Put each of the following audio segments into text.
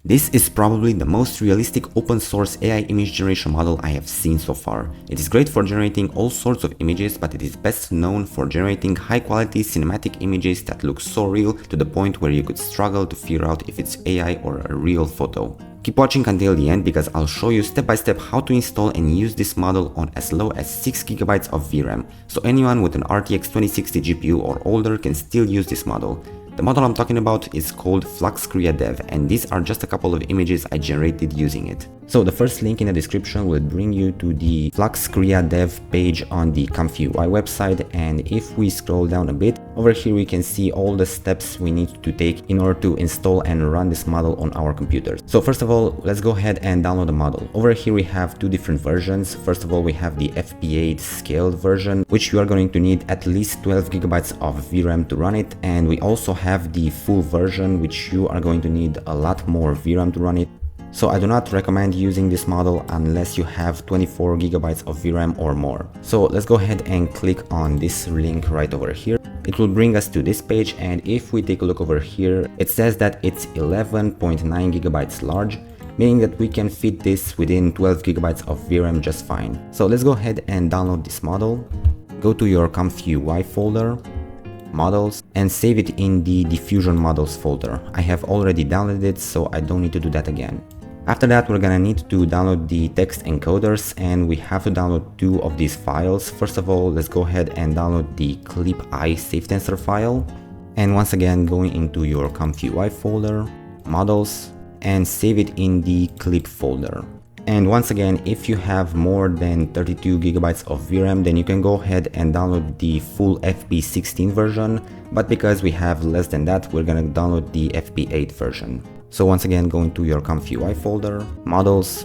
This is probably the most realistic open source AI image generation model I have seen so far. It is great for generating all sorts of images, but it is best known for generating high quality cinematic images that look so real to the point where you could struggle to figure out if it's AI or a real photo. Keep watching until the end because I'll show you step by step how to install and use this model on as low as 6GB of VRAM, so anyone with an RTX 2060 GPU or older can still use this model. The model I'm talking about is called Flux Krea Dev, and these are just a couple of images I generated using it. So the first link in the description will bring you to the Flux Krea Dev page on the Comfy UI website, and if we scroll down a bit, over here we can see all the steps we need to take in order to install and run this model on our computers. So first of all, let's go ahead and download the model. Over here we have two different versions. First of all, we have the FP8 scaled version, which you are going to need at least 12GB of VRAM to run it, and we also have the full version, which you are going to need a lot more VRAM to run it. So I do not recommend using this model unless you have 24GB of VRAM or more. So let's go ahead and click on this link right over here. It will bring us to this page, and if we take a look over here, it says that it's 11.9GB large, meaning that we can fit this within 12GB of VRAM just fine. So let's go ahead and download this model. Go to your Comfy UI folder, models, and save it in the diffusion models folder. I have already downloaded it, so I don't need to do that again. After that, we're gonna need to download the text encoders, and we have to download two of these files. First of all, let's go ahead and download the clip.i safe tensor file, and once again going into your Comfy UI folder, models, and save it in the clip folder. And once again, if you have more than 32GB of VRAM, then you can go ahead and download the full FP16 version, but because we have less than that, we're gonna download the FP8 version. So once again, go into your Comfy UI folder, models,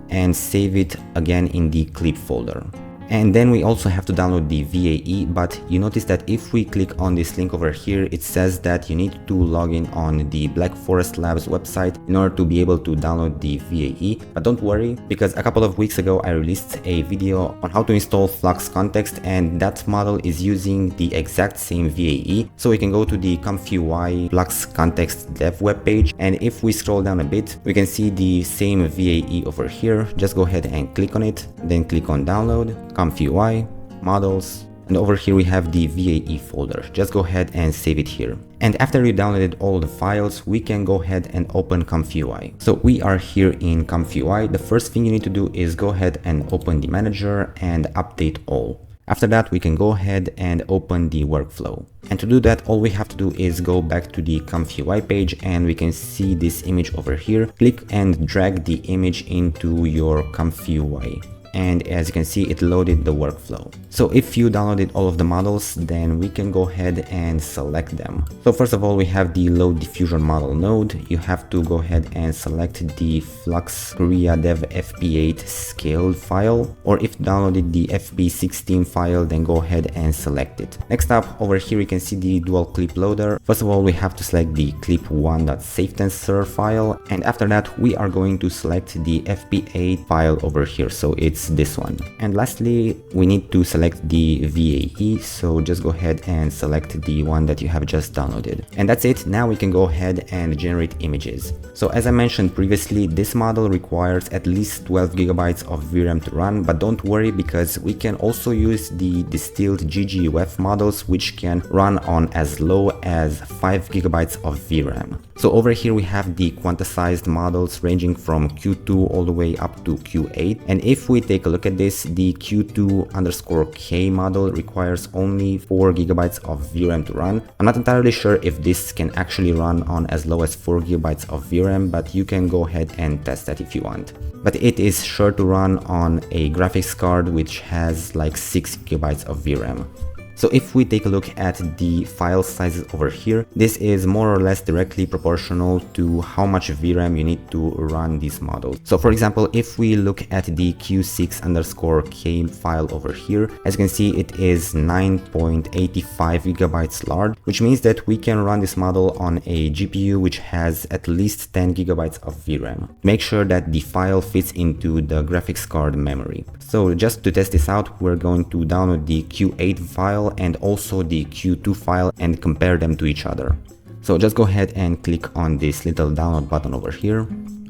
and save it again in the clip folder. And then we also have to download the VAE, but you notice that if we click on this link over here, it says that you need to log in on the Black Forest Labs website in order to be able to download the VAE. But don't worry, because a couple of weeks ago I released a video on how to install Flux Context, and that model is using the exact same VAE. So we can go to the Comfy UI Flux Context Dev webpage, and if we scroll down a bit, we can see the same VAE over here. Just go ahead and click on it, then click on download, Comfy UI, models, and over here we have the VAE folder. Just go ahead and save it here. And after you downloaded all the files, we can go ahead and open Comfy UI. So we are here in Comfy UI. The first thing you need to do is go ahead and open the manager and update all. After that, we can go ahead and open the workflow. And to do that, all we have to do is go back to the Comfy UI page, and we can see this image over here. Click and drag the image into your Comfy UI. And as you can see, it loaded the workflow. So if you downloaded all of the models, then we can go ahead and select them. So first of all, we have the load diffusion model node. You have to go ahead and select the Flux Krea Dev FP8 scaled file, or if you downloaded the FP16 file, then go ahead and select it. Next up, over here we can see the dual clip loader. First of all, we have to select the clip1.safetensor file, and after that we are going to select the FP8 file over here, so it's this one. And lastly, we need to select the VAE, so just go ahead and select the one that you have just downloaded. And that's it. Now we can go ahead and generate images. So as I mentioned previously, this model requires at least 12GB of VRAM to run, but don't worry, because we can also use the distilled GGUF models, which can run on as low as 5GB of VRAM. So over here we have the quantized models ranging from Q2 all the way up to Q8, and if we take a look at this, the Q2_K model requires only 4GB of VRAM to run. I'm not entirely sure if this can actually run on as low as 4GB of VRAM, but you can go ahead and test that if you want. But it is sure to run on a graphics card which has like 6GB of VRAM. So if we take a look at the file sizes over here, this is more or less directly proportional to how much VRAM you need to run these models. So for example, if we look at the Q6_K file over here, as you can see, it is 9.85GB large, which means that we can run this model on a GPU which has at least 10GB of VRAM. Make sure that the file fits into the graphics card memory. So just to test this out, we're going to download the Q8 file and also the Q2 file and compare them to each other. So just go ahead and click on this little download button over here,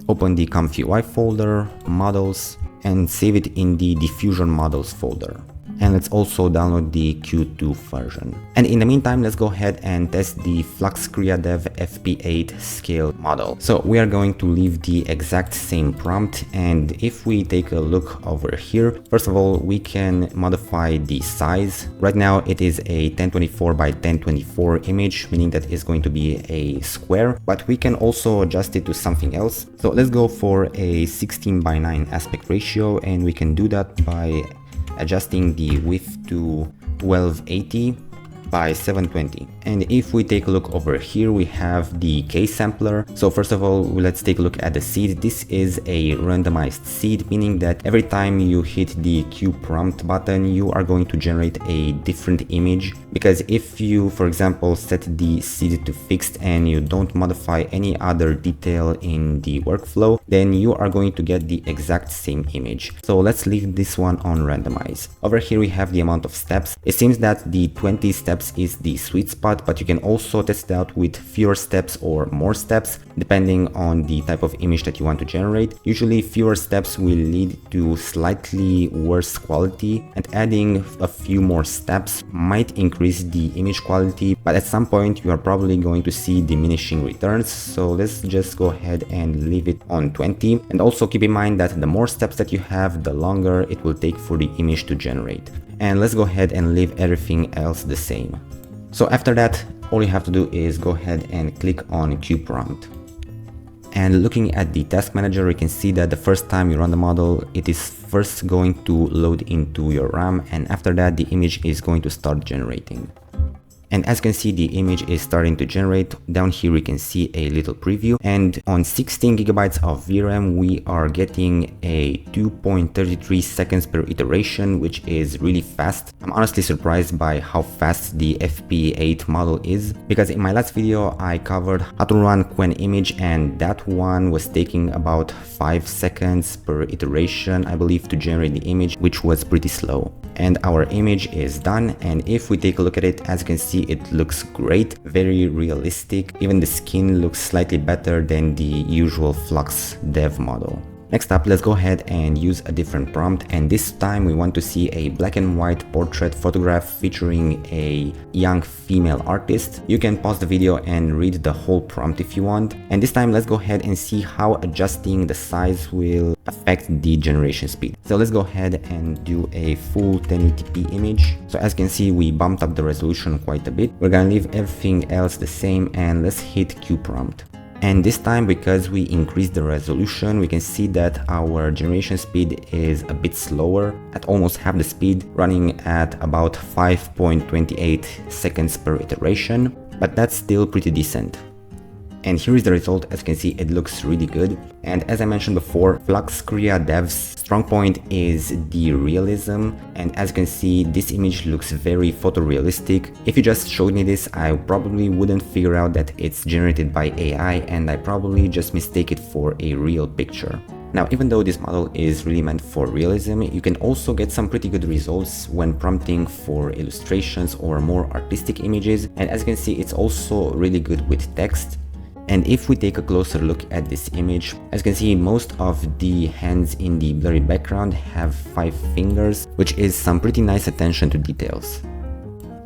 open the Comfy UI folder, models, and save it in the diffusion models folder. And let's also download the Q2 version. And in the meantime, let's go ahead and test the Flux Krea Dev FP8 scale model. So we are going to leave the exact same prompt, and if we take a look over here, first of all, we can modify the size. Right now it is a 1024 by 1024 image, meaning that it's going to be a square, but we can also adjust it to something else. So let's go for a 16:9 aspect ratio, and we can do that by adjusting the width to 1280 by 720. And if we take a look over here, we have the case sampler. So first of all, let's take a look at the seed. This is a randomized seed, meaning that every time you hit the Q prompt button, you are going to generate a different image. Because if you, for example, set the seed to fixed and you don't modify any other detail in the workflow, then you are going to get the exact same image. So let's leave this one on randomize. Over here we have the amount of steps. It seems that the 20 steps is the sweet spot, but you can also test it out with fewer steps or more steps, depending on the type of image that you want to generate. Usually fewer steps will lead to slightly worse quality, and adding a few more steps might increase the image quality, but at some point you are probably going to see diminishing returns. So let's just go ahead and leave it on 20. And also keep in mind that the more steps that you have, the longer it will take for the image to generate. And let's go ahead and leave everything else the same. So after that, all you have to do is go ahead and click on Q prompt. And looking at the task manager, you can see that the first time you run the model, it is first going to load into your RAM, and after that the image is going to start generating. And as you can see, the image is starting to generate. Down here we can see a little preview, and on 16GB of VRAM we are getting a 2.33 seconds per iteration, which is really fast. I'm honestly surprised by how fast the FP8 model is, because in my last video I covered how to run Quen image, and that one was taking about 5 seconds per iteration, I believe, to generate the image, which was pretty slow. And our image is done, and if we take a look at it, as you can see, it looks great, very realistic. Even the skin looks slightly better than the usual Flux Dev model. Next up, let's go ahead and use a different prompt, and this time we want to see a black and white portrait photograph featuring a young female artist. You can pause the video and read the whole prompt if you want. And this time let's go ahead and see how adjusting the size will affect the generation speed. So let's go ahead and do a full 1080p image. So as you can see, we bumped up the resolution quite a bit. We're gonna leave everything else the same, and let's hit Q prompt. And this time, because we increased the resolution, we can see that our generation speed is a bit slower, at almost half the speed, running at about 5.28 seconds per iteration, but that's still pretty decent. And here is the result. As you can see, it looks really good. And as I mentioned before, Flux Krea Dev's strong point is the realism, and as you can see, this image looks very photorealistic. If you just showed me this, I probably wouldn't figure out that it's generated by AI, and I probably just mistake it for a real picture. Now, even though this model is really meant for realism, you can also get some pretty good results when prompting for illustrations or more artistic images, and as you can see, it's also really good with text. And if we take a closer look at this image, as you can see, most of the hands in the blurry background have 5 fingers, which is some pretty nice attention to details.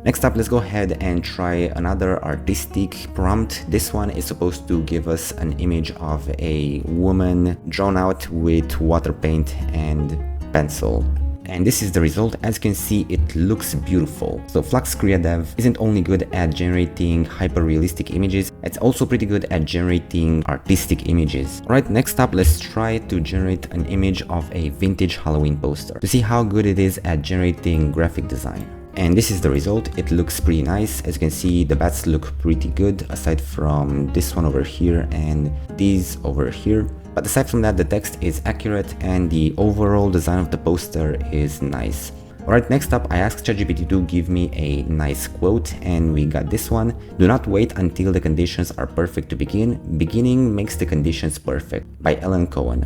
Next up, let's go ahead and try another artistic prompt. This one is supposed to give us an image of a woman drawn out with water paint and pencil. And this is the result. As you can see, it looks beautiful. So Flux Krea Dev isn't only good at generating hyper-realistic images, it's also pretty good at generating artistic images. Alright, next up, let's try to generate an image of a vintage Halloween poster to see how good it is at generating graphic design. And this is the result. It looks pretty nice. As you can see, the bats look pretty good, aside from this one over here and these over here. But aside from that, the text is accurate and the overall design of the poster is nice. Alright, next up, I asked ChatGPT to give me a nice quote, and we got this one. "Do not wait until the conditions are perfect to begin. Beginning makes the conditions perfect," by Ellen Cohen.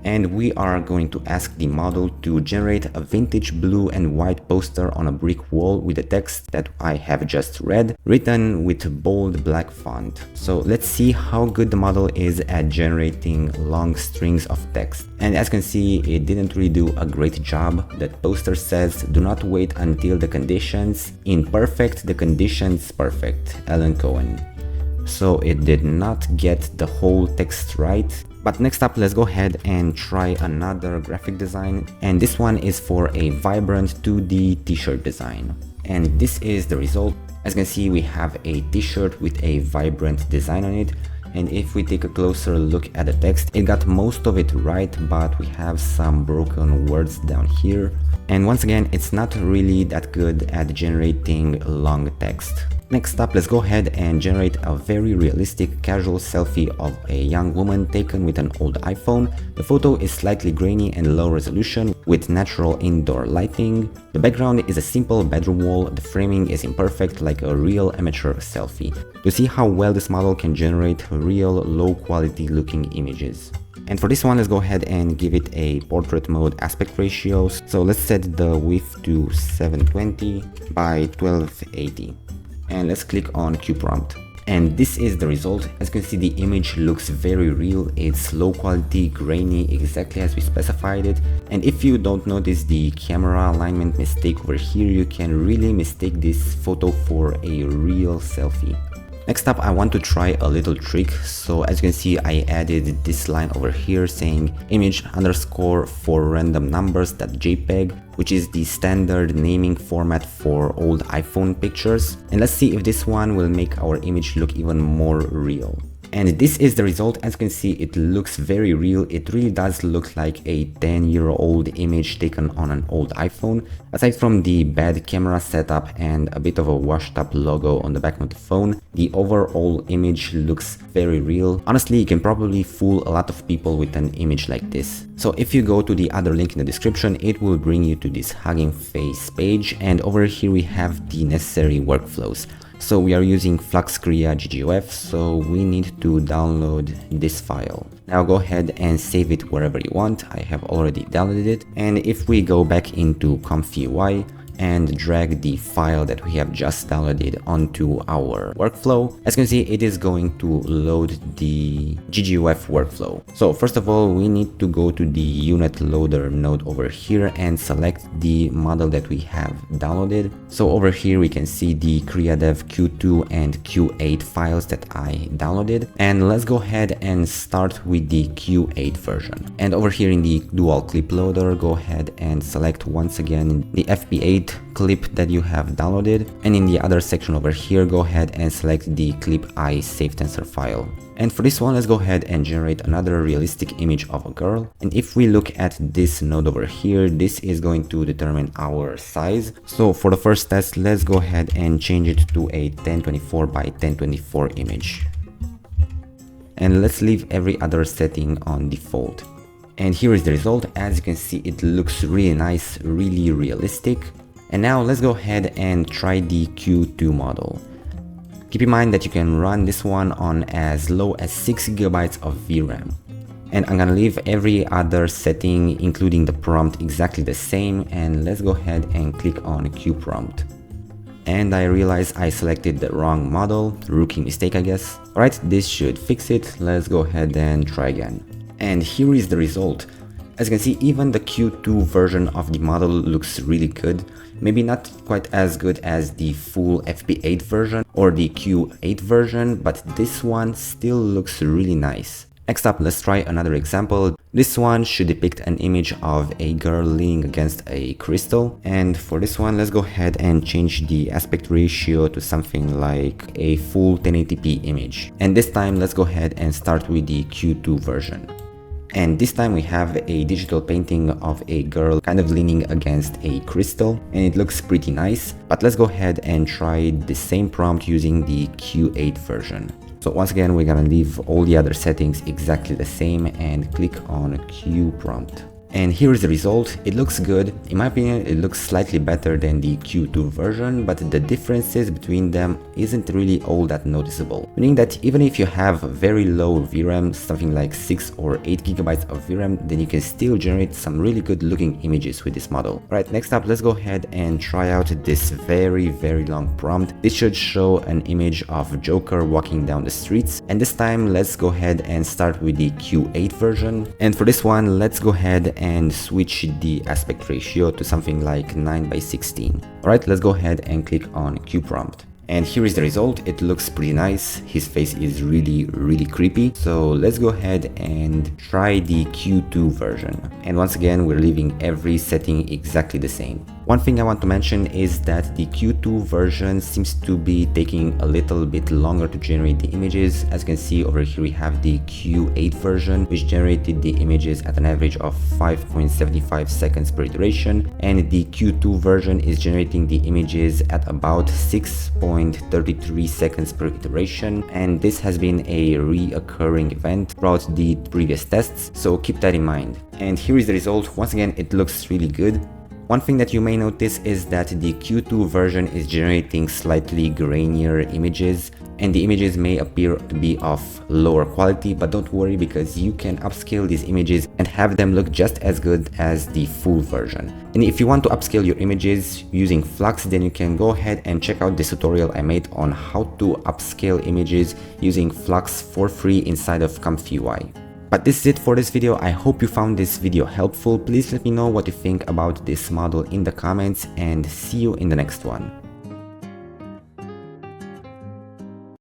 And we are going to ask the model to generate a vintage blue and white poster on a brick wall with the text that I have just read, written with bold black font. So let's see how good the model is at generating long strings of text. And as you can see, it didn't really do a great job. That poster says, "Do not wait until the conditions imperfect, the conditions perfect, Alan Cohen." So it did not get the whole text right. But next up, let's go ahead and try another graphic design. And this one is for a vibrant 2D t-shirt design. And this is the result. As you can see, we have a t-shirt with a vibrant design on it. And if we take a closer look at the text, it got most of it right, but we have some broken words down here. And once again, it's not really that good at generating long text. Next up, let's go ahead and generate a very realistic casual selfie of a young woman taken with an old iPhone. The photo is slightly grainy and low resolution with natural indoor lighting. The background is a simple bedroom wall. The framing is imperfect like a real amateur selfie. To see how well this model can generate real low quality looking images. And for this one, let's go ahead and give it a portrait mode aspect ratio. So let's set the width to 720 by 1280. And let's click on Q prompt. And this is the result. As you can see, the image looks very real. It's low quality, grainy, exactly as we specified it. And if you don't notice the camera alignment mistake over here, you can really mistake this photo for a real selfie. Next up, I want to try a little trick. So as you can see, I added this line over here saying image underscore for random numbers.jpg, which is the standard naming format for old iPhone pictures. And let's see if this one will make our image look even more real. And this is the result. As you can see, it looks very real. It really does look like a 10-year-old image taken on an old iPhone. Aside from the bad camera setup and a bit of a washed up logo on the back of the phone, the overall image looks very real. Honestly, you can probably fool a lot of people with an image like this. So if you go to the other link in the description, it will bring you to this Hugging Face page, and over here we have the necessary workflows. So we are using Flux Krea GGUF, so we need to download this file. Now go ahead and save it wherever you want. I have already downloaded it. And if we go back into Comfy UI and drag the file that we have just downloaded onto our workflow, as you can see, it is going to load the GGUF workflow. So first of all, we need to go to the unit loader node over here and select the model that we have downloaded. So over here we can see the Krea Dev Q2 and Q8 files that I downloaded. And let's go ahead and start with the Q8 version. And over here in the dual clip loader, go ahead and select once again the FP8 clip that you have downloaded, and in the other section over here, go ahead and select the clip I save tensor file. And for this one, let's go ahead and generate another realistic image of a girl. And if we look at this node over here, this is going to determine our size. So for the first test, let's go ahead and change it to a 1024 by 1024 image. And let's leave every other setting on default. And here is the result. As you can see, it looks really nice, really realistic. And now let's go ahead and try the Q2 model. Keep in mind that you can run this one on as low as 6 GB of VRAM. And I'm gonna leave every other setting, including the prompt, exactly the same. And let's go ahead and click on Q prompt. And I realize I selected the wrong model, rookie mistake I guess. Alright, this should fix it. Let's go ahead and try again. And here is the result. As you can see, even the Q2 version of the model looks really good. Maybe not quite as good as the full FP8 version or the Q8 version, but this one still looks really nice. Next up, let's try another example. This one should depict an image of a girl leaning against a crystal. And for this one, let's go ahead and change the aspect ratio to something like a full 1080p image. And this time, let's go ahead and start with the Q2 version. And this time we have a digital painting of a girl kind of leaning against a crystal, and it looks pretty nice. But let's go ahead and try the same prompt using the Q8 version. So once again, we're gonna leave all the other settings exactly the same and click on Q prompt. And here is the result. It looks good. In my opinion, it looks slightly better than the Q2 version, but the differences between them isn't really all that noticeable. Meaning that even if you have very low VRAM, something like 6 or 8 GB of VRAM, then you can still generate some really good looking images with this model. Alright, next up, let's go ahead and try out this very long prompt. This should show an image of Joker walking down the streets. And this time, let's go ahead and start with the Q8 version. And for this one, let's go ahead and switch the aspect ratio to something like 9:16. Alright, let's go ahead and click on Q prompt. And here is the result. It looks pretty nice. His face is really creepy. So let's go ahead and try the Q2 version. And once again, we're leaving every setting exactly the same. One thing I want to mention is that the Q2 version seems to be taking a little bit longer to generate the images. As you can see over here, we have the Q8 version, which generated the images at an average of 5.75 seconds per iteration. And the Q2 version is generating the images at about 6.33 seconds per iteration. And this has been a reoccurring event throughout the previous tests, so keep that in mind. And here is the result. Once again, it looks really good. One thing that you may notice is that the Q2 version is generating slightly grainier images, and the images may appear to be of lower quality, but don't worry, because you can upscale these images and have them look just as good as the full version. And if you want to upscale your images using Flux, then you can go ahead and check out this tutorial I made on how to upscale images using Flux for free inside of ComfyUI. But this is it for this video. I hope you found this video helpful. Please let me know what you think about this model in the comments, and see you in the next one.